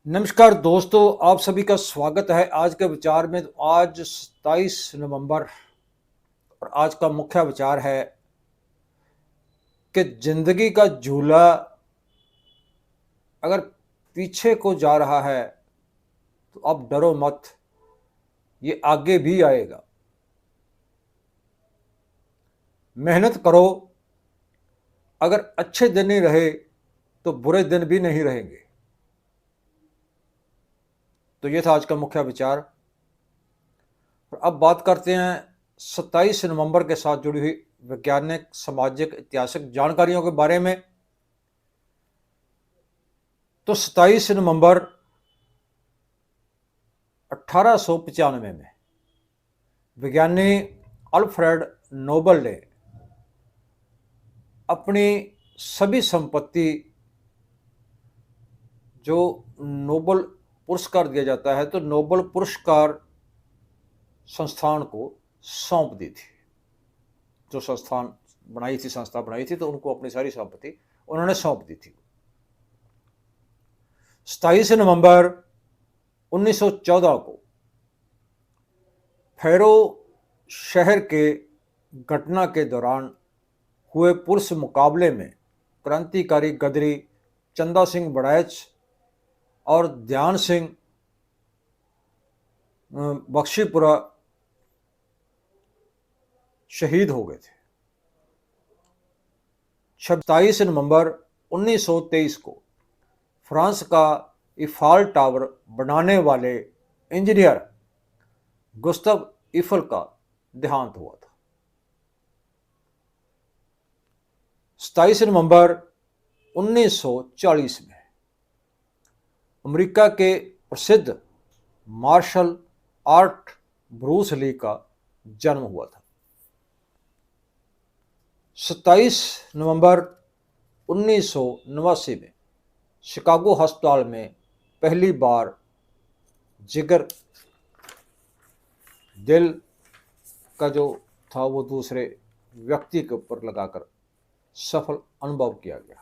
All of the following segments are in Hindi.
नमस्कार दोस्तों, आप सभी का स्वागत है आज के विचार में। तो आज 27 नवंबर और आज का मुख्य विचार है कि जिंदगी का झूला अगर पीछे को जा रहा है तो अब डरो मत, ये आगे भी आएगा। मेहनत करो, अगर अच्छे दिन नहीं रहे तो बुरे दिन भी नहीं रहेंगे। तो ये था आज का मुख्य विचार। और अब बात करते हैं 27 नवंबर के साथ जुड़ी हुई वैज्ञानिक, सामाजिक, ऐतिहासिक जानकारियों के बारे में। तो 27 नवंबर 1895 में विज्ञानी अल्फ्रेड नोबल ने अपनी सभी संपत्ति, जो नोबल पुरस्कार दिया जाता है, तो नोबल पुरस्कार संस्थान को सौंप दी थी। जो संस्था बनाई थी तो उनको अपनी सारी संपत्ति उन्होंने सौंप दी थी। 27 नवंबर 1914 को फैरो शहर के घटना के दौरान हुए पुरुष मुकाबले में क्रांतिकारी गदरी चंदा सिंह बड़ैच और ध्यान सिंह बख्शीपुरा शहीद हो गए थे। 27 नवंबर 1923 को फ्रांस का ईफल टावर बनाने वाले इंजीनियर गुस्तव ईफल का देहांत हुआ था। 27 नवंबर 1940 में अमेरिका के प्रसिद्ध मार्शल आर्ट ब्रूस ली का जन्म हुआ था। 27 नवंबर 1989 में शिकागो अस्पताल में पहली बार जिगर, दिल का जो था वो दूसरे व्यक्ति के ऊपर लगाकर सफल अनुभव किया गया।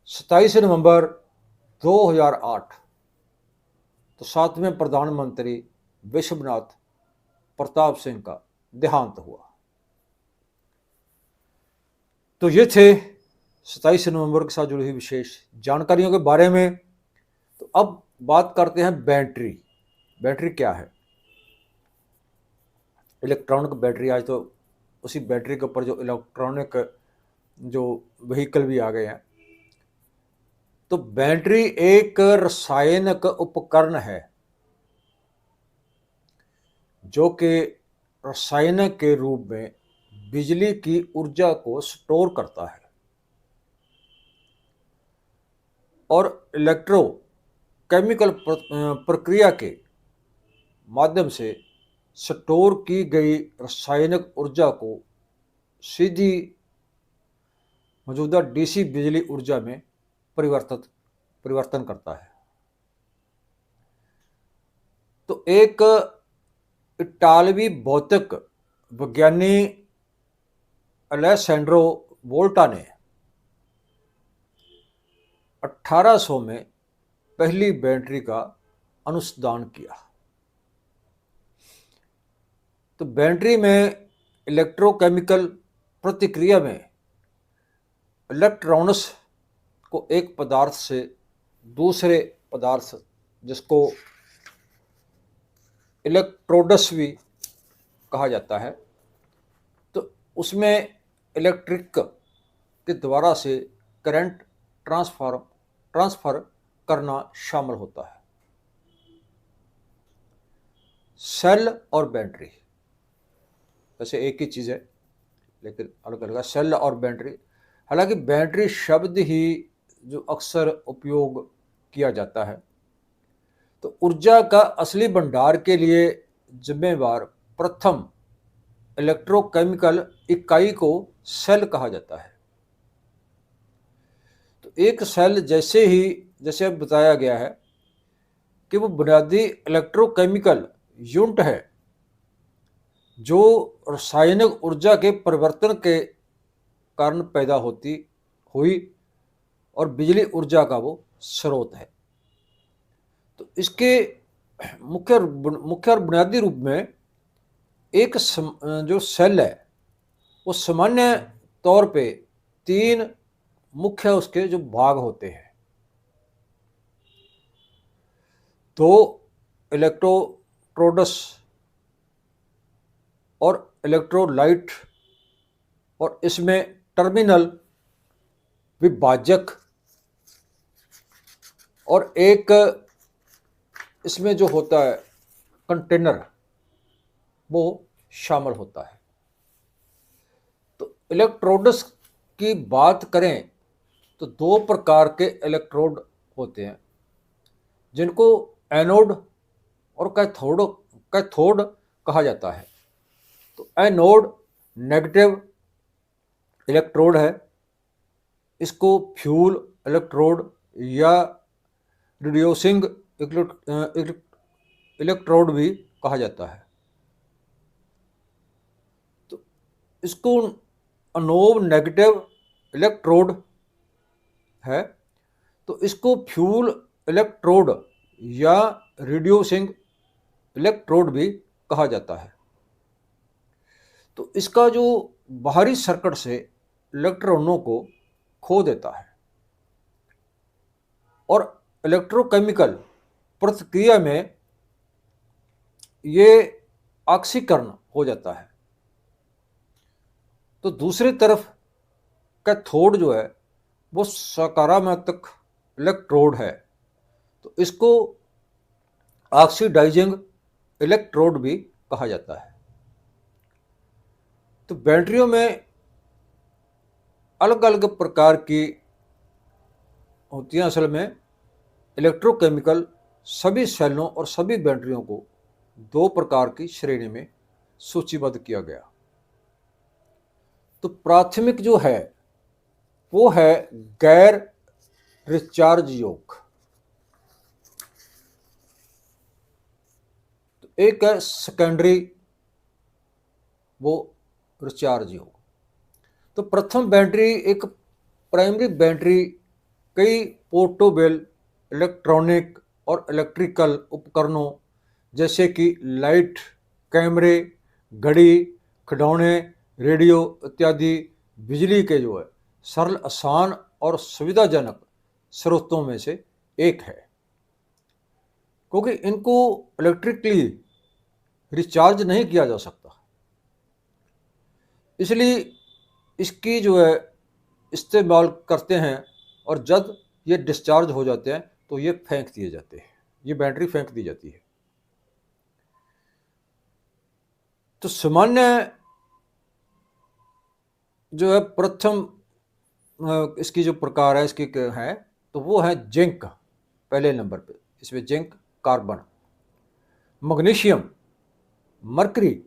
27 नवंबर 2008 तो 7वें प्रधानमंत्री विश्वनाथ प्रताप सिंह का देहांत हुआ। तो ये थे 27 नवंबर के साथ जुड़ी हुई विशेष जानकारियों के बारे में। तो अब बात करते हैं बैटरी। बैटरी क्या है? Electronic battery. आज तो उसी बैटरी के ऊपर जो इलेक्ट्रॉनिक जो व्हीकल भी आ गए हैं। तो बैटरी एक रासायनिक उपकरण है जो कि रासायनिक के रूप में बिजली की ऊर्जा को स्टोर करता है और इलेक्ट्रोकेमिकल प्रक्रिया के माध्यम से स्टोर की गई रासायनिक ऊर्जा को सीधी मौजूदा डीसी बिजली ऊर्जा में परिवर्तन करता है। तो एक इटालवी भौतिक विज्ञानी अलेसैंड्रो वोल्टा ने 1800 में पहली बैटरी का अनुसंधान किया। तो बैटरी में इलेक्ट्रोकेमिकल प्रतिक्रिया में इलेक्ट्रॉन्स को एक पदार्थ से दूसरे पदार्थ, जिसको इलेक्ट्रोड्स भी कहा जाता है, तो उसमें इलेक्ट्रिक के द्वारा से करंट ट्रांसफर करना शामिल होता है। सेल और बैटरी वैसे एक ही चीज़ है लेकिन अलग अलग है। सेल और बैटरी, हालांकि बैटरी शब्द ही जो अक्सर उपयोग किया जाता है। तो ऊर्जा का असली भंडार के लिए जिम्मेवार प्रथम इलेक्ट्रोकेमिकल इकाई को सेल कहा जाता है। तो एक सेल जैसे अब बताया गया है कि वो बुनियादी इलेक्ट्रोकेमिकल यूनिट है जो रासायनिक ऊर्जा के परिवर्तन के कारण पैदा हुई और बिजली ऊर्जा का वो स्रोत है। तो इसके मुख्य मुख्य और बुनियादी रूप में एक जो सेल है वो सामान्य तौर पे 3 मुख्य उसके जो भाग होते हैं। 2 इलेक्ट्रोड्स और इलेक्ट्रोलाइट, और इसमें टर्मिनल विभाजक, और एक इसमें जो होता है कंटेनर वो शामिल होता है। तो इलेक्ट्रोड्स की बात करें तो 2 प्रकार के इलेक्ट्रोड होते हैं जिनको एनोड और कैथोड कहा जाता है। तो एनोड नेगेटिव इलेक्ट्रोड है, इसको फ्यूल इलेक्ट्रोड या रिड्यूसिंग इलेक्ट्रोड भी कहा जाता है। तो इसको अनोव नेगेटिव इलेक्ट्रोड है, तो इसको फ्यूल इलेक्ट्रोड या रिड्यूसिंग इलेक्ट्रोड भी कहा जाता है। तो इसका जो बाहरी सर्किट से इलेक्ट्रॉनों को खो देता है और इलेक्ट्रोकेमिकल प्रतिक्रिया में ये ऑक्सीकरण हो जाता है। तो दूसरी तरफ कैथोड जो है वो सकारात्मक इलेक्ट्रोड है, तो इसको ऑक्सीडाइजिंग इलेक्ट्रोड भी कहा जाता है। तो बैटरियों में अलग अलग प्रकार की होती हैं। असल में इलेक्ट्रोकेमिकल सभी सेलों और सभी बैटरियों को 2 प्रकार की श्रेणी में सूचीबद्ध किया गया। तो प्राथमिक जो है वो है गैर रिचार्ज योग, तो एक है सेकेंडरी वो रिचार्ज योग। तो प्रथम बैटरी एक प्राइमरी बैटरी कई पोर्टेबल इलेक्ट्रॉनिक और इलेक्ट्रिकल उपकरणों जैसे कि लाइट, कैमरे, घड़ी, खिलौने, रेडियो इत्यादि बिजली के जो है सरल, आसान और सुविधाजनक स्रोतों में से एक है, क्योंकि इनको इलेक्ट्रिकली रिचार्ज नहीं किया जा सकता, इसलिए इसकी जो है इस्तेमाल करते हैं और जब ये डिस्चार्ज हो जाते हैं तो ये फेंक दिए जाते हैं, ये बैटरी फेंक दी जाती है। तो सामान्य जो है प्रथम इसकी जो प्रकार है इसकी है तो वो है जिंक पहले नंबर पे, इसमें जिंक, कार्बन, मैग्नीशियम, मरकरी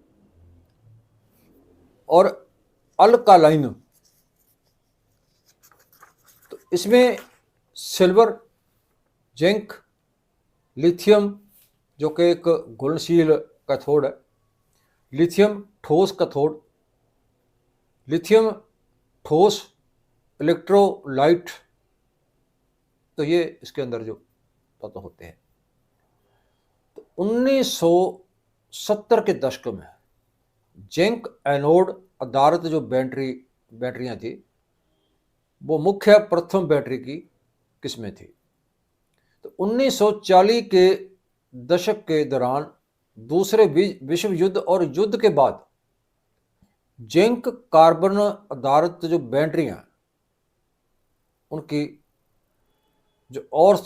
और अल्कालाइन। तो इसमें सिल्वर, जिंक, लिथियम जो कि एक घुलनशील कैथोड है, लिथियम ठोस कैथोड, लिथियम ठोस इलेक्ट्रोलाइट, तो ये इसके अंदर जो तत्व होते हैं। तो 1970 के दशक में जिंक एनोड आधारित जो बैटरियां थी वो मुख्य प्रथम बैटरी की किस्में थी। तो 1940 के दशक के दौरान दूसरे विश्व युद्ध और युद्ध के बाद जिंक कार्बन आधारित जो बैटरियां उनकी जो औसत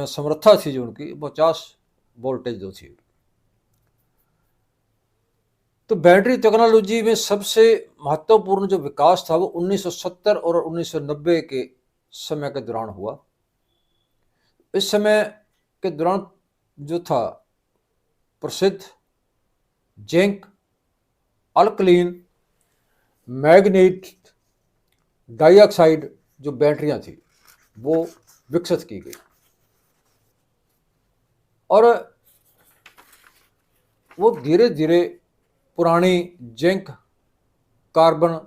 समर्था थी जो उनकी 50 वोल्टेज जो थी। तो बैटरी टेक्नोलॉजी में सबसे महत्वपूर्ण जो विकास था वो 1970 और 1990 के समय के दौरान हुआ। इस समय के दौरान जो था प्रसिद्ध जिंक अल्कलीन मैग्नीट डाइऑक्साइड जो बैटरियां थी वो विकसित की गई और वो धीरे धीरे पुरानी जिंक कार्बन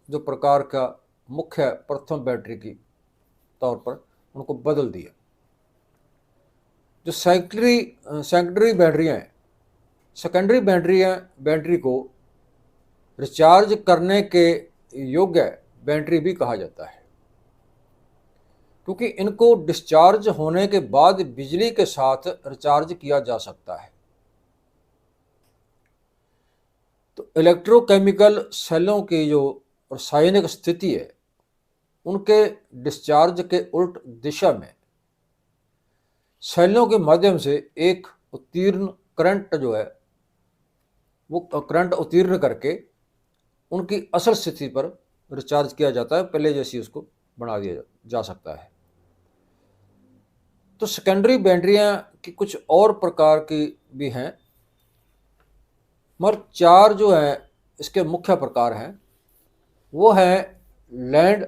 जो प्रकार का मुख्य प्रथम बैटरी की तौर पर उनको बदल दिया। जो सेकेंडरी बैटरियाँ हैं, सेकेंडरी बैटरी को रिचार्ज करने के योग्य बैटरी भी कहा जाता है, क्योंकि इनको डिस्चार्ज होने के बाद बिजली के साथ रिचार्ज किया जा सकता है। तो इलेक्ट्रोकेमिकल सेलों की जो रासायनिक स्थिति है, उनके डिस्चार्ज के उल्ट दिशा में सेलों के माध्यम से एक उत्तीर्ण करंट जो है वो करंट उत्तीर्ण करके उनकी असल स्थिति पर रिचार्ज किया जाता है, पहले जैसी उसको बना दिया जा सकता है। तो सेकेंडरी बैटरियां की कुछ और प्रकार की भी हैं, मगर 4 जो है इसके मुख्य प्रकार हैं, वो है लैंड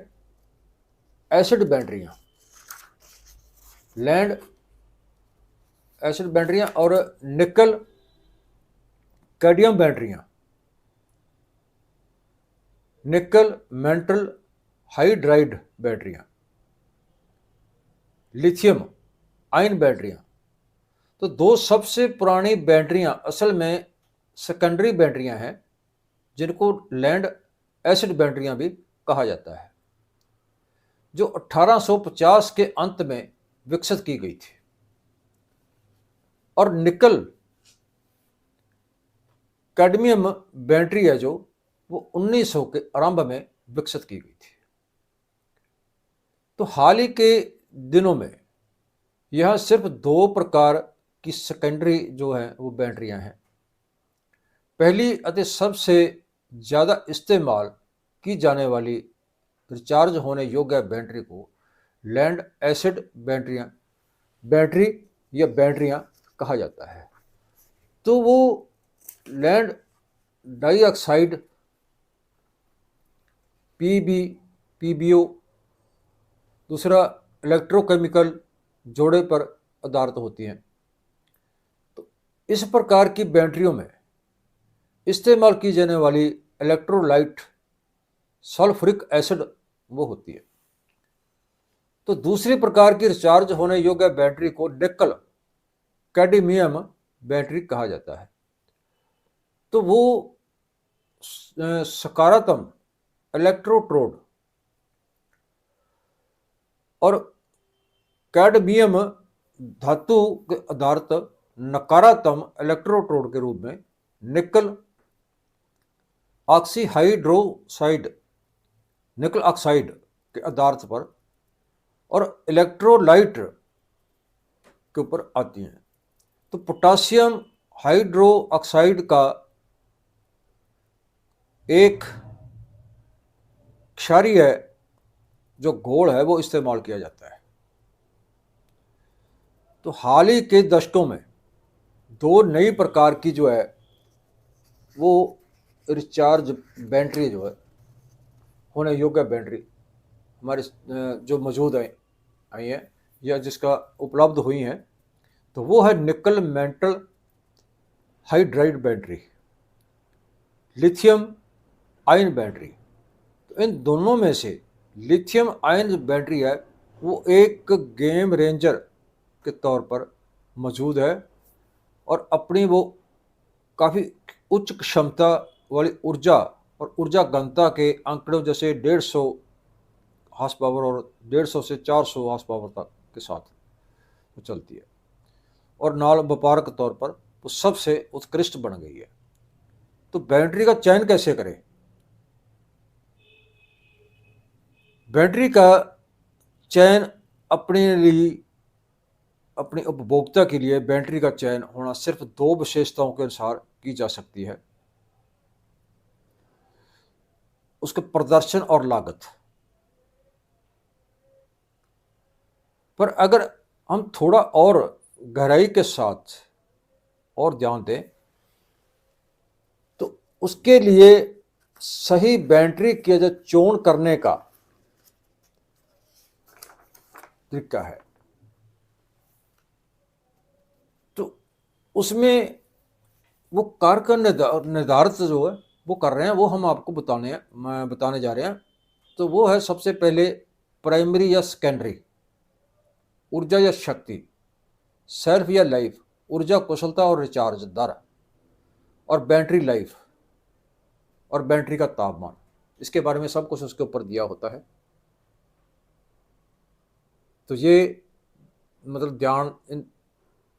एसिड बैटरियां, लैंड एसिड बैटरियां और निकल कैडमियम बैटरियां, निकल मेटल हाइड्राइड बैटरियां, लिथियम आयन बैटरियां। तो 2 सबसे पुरानी बैटरियां असल में सेकेंडरी बैटरियां हैं, जिनको लैंड एसिड बैटरियां भी कहा जाता है, जो 1850 के अंत में विकसित की गई थी। और निकल कैडमियम बैटरी है जो वो 1900 के आरंभ में विकसित की गई थी। तो हाल ही के दिनों में यह सिर्फ 2 प्रकार की सेकेंडरी जो है वो बैटरियां हैं। पहली अति सबसे ज़्यादा इस्तेमाल की जाने वाली रिचार्ज होने योग्य बैटरी को लैंड एसिड बैटरी या बैटरियां कहा जाता है। तो वो लैंड डाइऑक्साइड पीबीओ, दूसरा इलेक्ट्रोकेमिकल जोड़े पर आधारित होती हैं। तो इस प्रकार की बैटरियों में इस्तेमाल की जाने वाली इलेक्ट्रोलाइट सल्फ्यूरिक एसिड वो होती है। तो दूसरी प्रकार की रिचार्ज होने योग्य बैटरी को निकल कैडमियम बैटरी कहा जाता है। तो वो सकारात्मक इलेक्ट्रोट्रोड और कैडमियम धातु के आधारित नकारात्मक इलेक्ट्रोट्रोड के रूप में निकल ऑक्साइड के आधार पर और इलेक्ट्रोलाइट के ऊपर आती हैं। तो पोटासियम हाइड्रोक्साइड का एक क्षारीय जो घोल है वो इस्तेमाल किया जाता है। तो हाल ही के दशकों में 2 नई प्रकार की जो है वो रिचार्ज बैटरी जो है होने योग्य बैटरी हमारे जो मौजूद आई हैं या जिसका उपलब्ध हुई हैं, तो वो है निकल metal hydride battery, lithium ion battery. तो इन दोनों में से लिथियम आयन बैटरी है वो एक गेम रेंजर के तौर पर मौजूद है और अपनी वो काफ़ी उच्च क्षमता वाली ऊर्जा और ऊर्जा घनता के आंकड़ों जैसे 150 हार्स पावर और 150 से 400 हार्स पावर तक के साथ वो चलती है और नाल व्यापारक तौर पर वो सबसे उत्कृष्ट बन गई है। तो बैटरी का चयन कैसे करें? बैटरी का चयन अपने उपभोक्ता के लिए बैटरी का चयन होना सिर्फ 2 विशेषताओं के अनुसार की जा सकती है, उसके प्रदर्शन और लागत। पर अगर हम थोड़ा और गहराई के साथ और ध्यान दें तो उसके लिए सही बैटरी के जो चयन करने का तरीका है, तो उसमें वो कारगर निर्धारित जो है वो कर रहे हैं, वो हम आपको बताने जा रहे हैं। तो वो है सबसे पहले प्राइमरी या सेकेंडरी ऊर्जा या शक्ति। सेल्फ या लाइफ, ऊर्जा, कुशलता और रिचार्ज दर, और बैटरी लाइफ, और बैटरी का तापमान। इसके बारे में सब कुछ उसके ऊपर दिया होता है। तो ये मतलब ध्यान, इन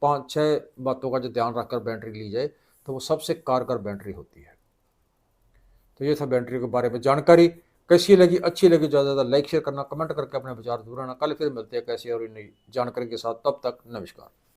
5-6 बातों का जो ध्यान रखकर बैटरी ली जाए तो वो सबसे कारगर बैटरी होती है। तो ये था बैटरी के बारे में जानकारी। कैसी लगी, अच्छी लगी, ज़्यादा ज़्यादा लाइक शेयर करना, कमेंट करके अपने विचार जरूर आना। कल फिर मिलते हैं कैसी और नई जानकारी के साथ। तब तक नमस्कार।